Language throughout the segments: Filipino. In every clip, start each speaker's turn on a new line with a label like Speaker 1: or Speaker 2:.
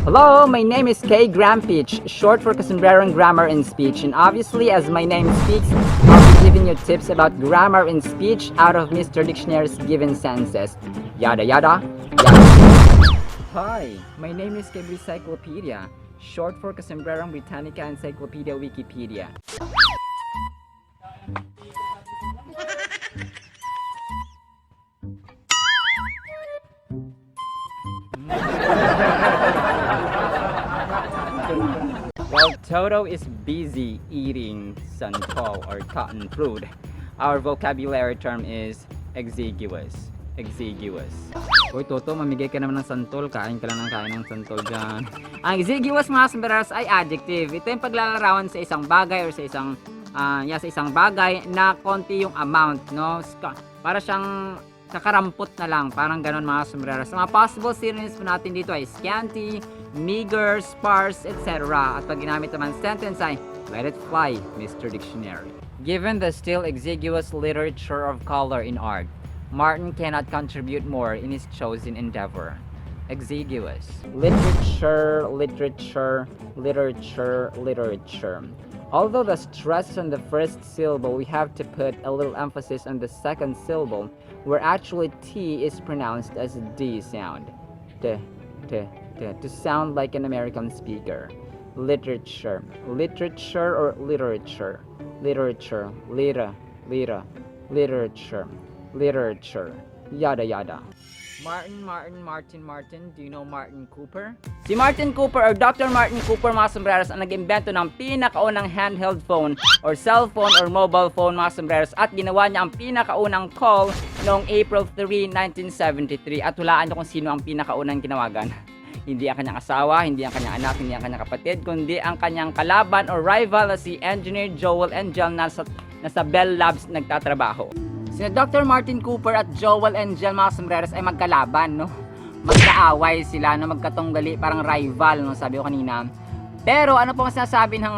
Speaker 1: Hello, my name is Kay Grampich, short for Casumbrerang Grammar and Speech, and obviously as my name speaks, I'll be giving you tips about grammar and speech out of Mr. Dictionary's given sentences. Yada yada, yada. Hi, my name is Kay Encyclopedia, short for Casumbrerang Britannica Encyclopedia Wikipedia. While Toto is busy eating santol or cotton fruit, our vocabulary term is exiguous. Exiguous. Uy, Toto, mamigay ka naman ng santol. Kain ka lang ng kain ng santol dyan. Ang exiguous, mga sambaras, ay adjective. Ito yung paglalarawan sa isang bagay or sa isang bagay na konti yung amount, no? Para siyang kakarampot na lang, parang ganon, mga sombreros. Mga possible synonyms po natin dito ay scanty, meager, sparse, etc. At pag ginamit naman sentence ay let it fly, Mr. Dictionary. Given the still exiguous literature of color in art, Martin cannot contribute more in his chosen endeavor. Exiguous. Literature, literature, literature, literature. Although the stress is on the first syllable, we have to put a little emphasis on the second syllable, where actually T is pronounced as D sound. To sound like an American speaker. Literature. Literature or literature. Literature. Literature. Literature. Yada yada. Martin, do you know Martin Cooper? Si Martin Cooper or Dr. Martin Cooper, mga sombreros, ang nag-imbento ng pinakaunang handheld phone or cellphone or mobile phone, mga sombreros, at ginawa niya ang pinakaunang call noong April 3, 1973. At hulaan niyo kung sino ang pinakaunang ginawagan. Hindi ang kanyang asawa, hindi ang kanyang anak, hindi ang kanyang kapatid, kundi ang kanyang kalaban or rival na si Engineer Joel Engel na sa Bell Labs nagtatrabaho. Sina Dr. Martin Cooper at Joel Engel, mga sombreros, ay magkalaban, no? Magkaaway sila, no? Magkatunggali, parang rival, no? Sabi ko kanina. Pero ano po ang sinasabi ng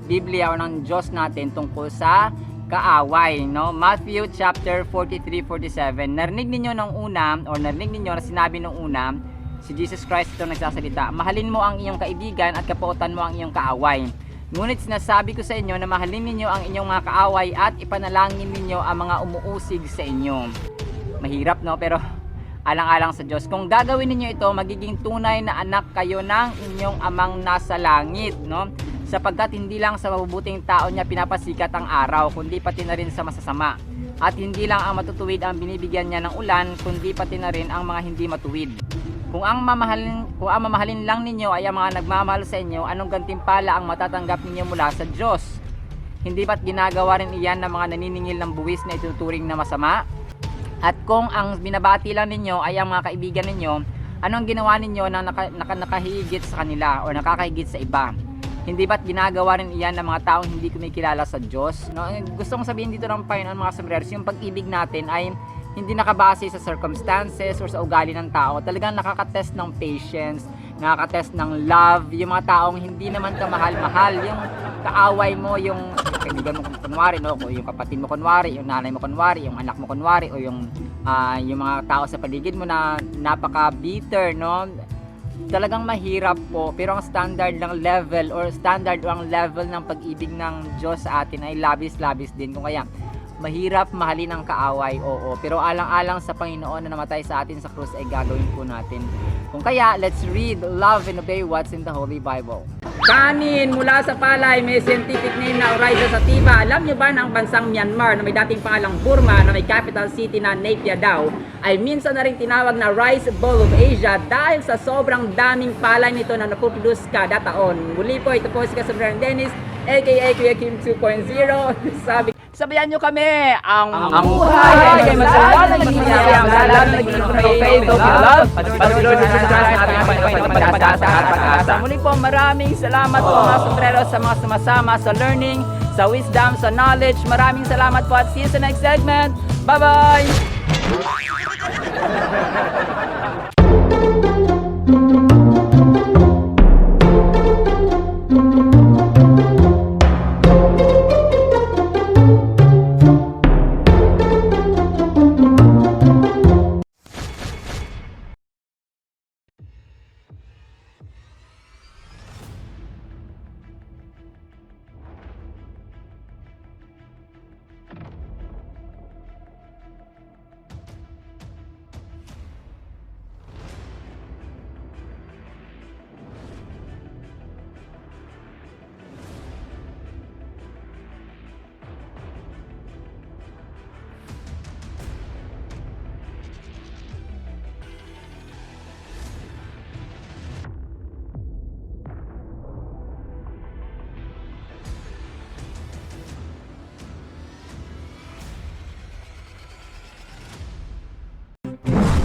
Speaker 1: Biblia o ng Diyos natin tungkol sa kaaway, no? Matthew chapter 43-47. Narinig ninyo nung una, o narinig ninyo na sinabi nung una, si Jesus Christ ito nagsasalita, mahalin mo ang iyong kaibigan at kapuotan mo ang iyong kaaway. Ngunit sinasabi ko sa inyo na mahalin ninyo ang inyong mga kaaway at ipanalangin ninyo ang mga umuusig sa inyo. Mahirap, no? Pero alang-alang sa Diyos. Kung gagawin ninyo ito, magiging tunay na anak kayo ng inyong amang nasa langit, no? Sapagkat hindi lang sa mabubuting tao niya pinapasikat ang araw, kundi pati na rin sa masasama. At hindi lang ang matutuwid ang binibigyan niya ng ulan, kundi pati na rin ang mga hindi matuwid. Kung ang mamahalin lang ninyo ay ang mga nagmamahal sa inyo, anong gantimpala ang matatanggap ninyo mula sa Diyos? Hindi ba't ginagawa rin iyan ng mga naniningil ng buwis na ituturing na masama? At kung ang binabati lang ninyo ay ang mga kaibigan ninyo, anong ginawa ninyo na nakahigit sa kanila o nakakahigit sa iba? Hindi ba't ginagawa rin iyan ng mga taong hindi kumikilala sa Diyos? No? Gusto kong sabihin dito ng Panginoon, mga sombreros, yung pag-ibig natin ay hindi nakabase sa circumstances or sa ugali ng tao. Talagang nakakatest ng patience, nakakatest ng love. Yung mga taong hindi naman kamahal-mahal, yung kaaway mo, yung kaibigan mo kunwari, no? O yung kapatid mo kunwari, yung nanay mo kunwari, yung anak mo kunwari, o yung mga tao sa paligid mo na napaka-bitter, no? Talagang mahirap po, pero ang standard ng level or standard o ang level ng pag-ibig ng Diyos sa atin ay labis-labis din. Kung kaya mahirap mahalin ang kaaway, oo. Pero alang-alang sa Panginoon na namatay sa atin sa krus ay gagawin po natin. Kung kaya, let's read, love, and obey what's in the Holy Bible. Kanin mula sa palay, may scientific name na Oryza sativa. Alam nyo ba na ang bansang Myanmar na may dating pangalang Burma na may capital city na Naypyidaw ay minsan na rin tinawag na Rice Bowl of Asia dahil sa sobrang daming palay nito na napuproduce kada taon. Muli po, ito po si Casumbrerang Dennis, aka Kuya Kim 2.0. Sabayan nyo kami ang buhay ay masalalang nagsisiyang lalang naging love at patuloy sa pag-asa. Muli po, maraming salamat po mga sombreros sa mga sumasama sa learning, sa wisdom, sa knowledge. Maraming salamat po at see you sa next segment. Bye-bye!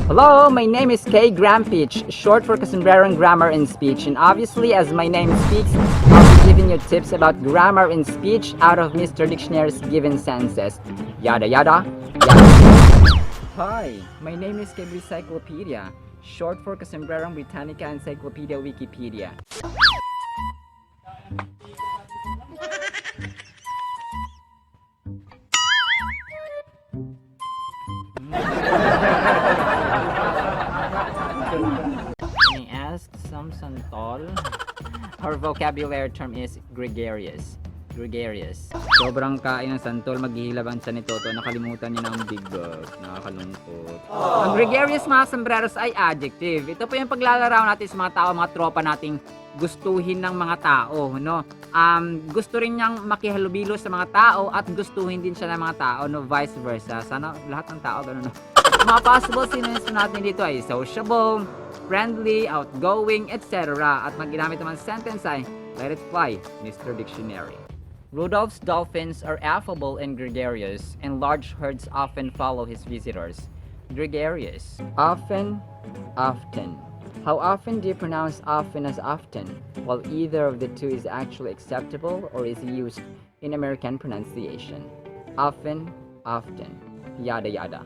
Speaker 1: Hello, my name is Kay Grampich, short for Kasumbrerong Grammar and Speech, and obviously as my name speaks, I'll be giving you tips about grammar and speech out of Mr. Dictionary's given senses. Yada yada, yada. Hi, my name is Kay Encyclopedia, short for Kasumbrerong Britannica Encyclopedia Wikipedia. I asked some santol. Our vocabulary term is gregarious. Gregarious. Sobrang kain ng santol, maghihilab ang tiyan ni Toto. Nakalimutan niya ng bigot. Nakakalungkot. Ang gregarious mga sombreros ay adjective. Ito po yung paglalaraw natin sa mga tao, mga tropa nating gustuhin ng mga tao, no? Gusto rin niyang makihalubilo sa mga tao at gustuhin din siya ng mga tao, no? Vice versa. Sana lahat ng tao ganun, no? Mga possible synonyms natin dito ay sociable, friendly, outgoing, etc. At magginamit naman sentence ay let it fly, Mr. Dictionary. Rudolph's dolphins are affable and gregarious, and large herds often follow his visitors. Gregarious. Often, often. How often do you pronounce often as often? Well, either of the two is actually acceptable or is used in American pronunciation. Often, often. Yada yada.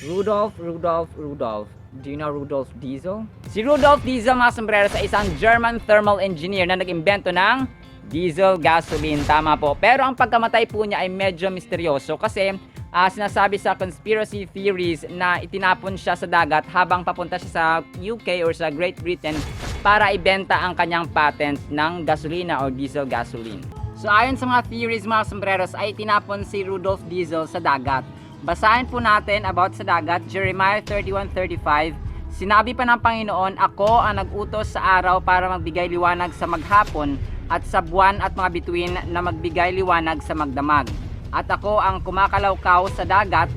Speaker 1: Rudolf, Rudolf, Rudolf. Do you know Rudolf Diesel? Si Rudolf Diesel mga sombreros ay isang German thermal engineer na nag-imbento ng diesel gasoline. Tama po. Pero ang pagkamatay po niya ay medyo misteryoso kasi sinasabi sa conspiracy theories na itinapon siya sa dagat habang papunta siya sa UK or sa Great Britain para ibenta ang kanyang patent ng gasolina or diesel gasoline. So ayon sa mga theories mga sombreros ay itinapon si Rudolf Diesel sa dagat. Basahin po natin about sa dagat, Jeremiah 31:35. Sinabi pa ng Panginoon, ako ang nag-utos sa araw para magbigay liwanag sa maghapon at sa buwan at mga bituin na magbigay liwanag sa magdamag. At ako ang kumakalawkaw sa dagat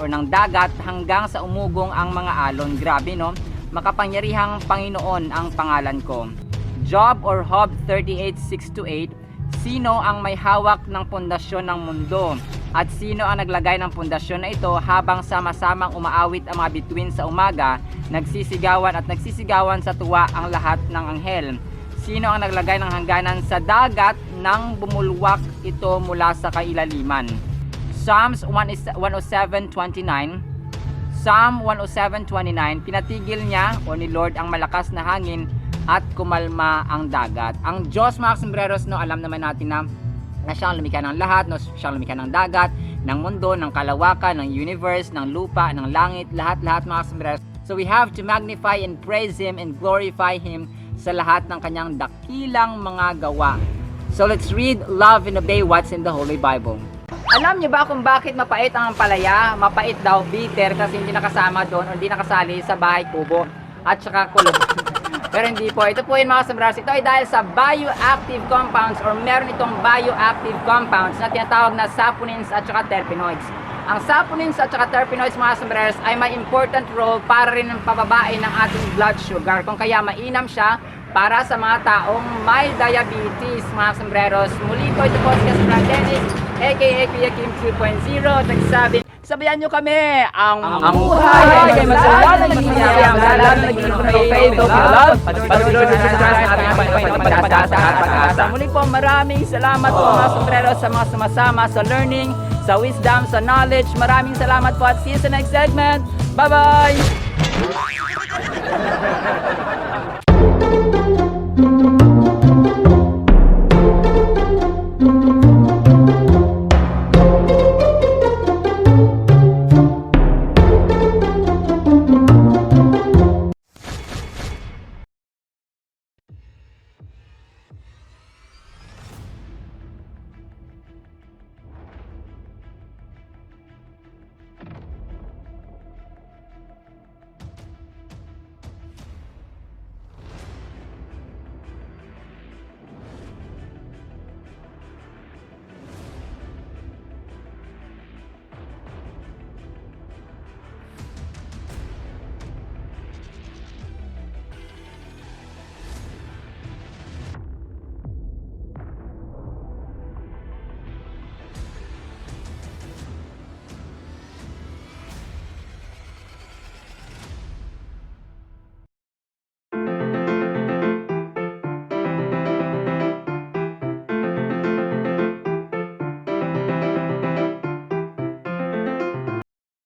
Speaker 1: or ng dagat hanggang sa umugong ang mga alon. Grabe no? Makapangyarihang Panginoon ang pangalan ko. Job or Job 38:6-8. Sino ang may hawak ng pundasyon ng mundo? At sino ang naglagay ng pundasyon na ito habang sama-samang umaawit ang mga bituin sa umaga, nagsisigawan at nagsisigawan sa tuwa ang lahat ng anghel? Sino ang naglagay ng hangganan sa dagat nang bumulwak ito mula sa kailaliman? Psalms 107:29. Psalm 107:29, pinatigil niya o ni Lord ang malakas na hangin at kumalma ang dagat. Ang Diyos mga sombreros, no, alam naman natin na siya ang lumikha ng lahat, no? Siya ang lumikha ng dagat, ng mundo, ng kalawakan, ng universe, ng lupa, ng langit, lahat-lahat mga sombreros. So we have to magnify and praise Him and glorify Him sa lahat ng kanyang dakilang mga gawa. So let's read, love and obey what's in the Holy Bible. Alam niyo ba kung bakit mapait ang ampalaya? Mapait daw, bitter, kasi hindi nakasama doon o hindi nakasali sa bahay kubo at saka kulog. Pero hindi po. Ito po yung mga sombreros. Ito ay dahil sa bioactive compounds or meron itong bioactive compounds na tinatawag na saponins at saka terpenoids. Ang saponins at saka terpenoids mga sombreros ay may important role para rin ng pababae ng ating blood sugar. Kung kaya mainam siya para sa mga taong may diabetes mga sombreros. Muli po ito po si Kasumbrang Dennis aka Kuya Kim 2.0 nagsabi, sabayan nyo kami ang buhay ay masalanan ng giniyang lalan ng giniyang faith of love patuloy sa sasas na ating pagkasa. Muli po maraming salamat po mga sombrero sa mga sumasama sa learning, sa wisdom, sa knowledge. Maraming salamat po at see you sa next segment. Bye bye.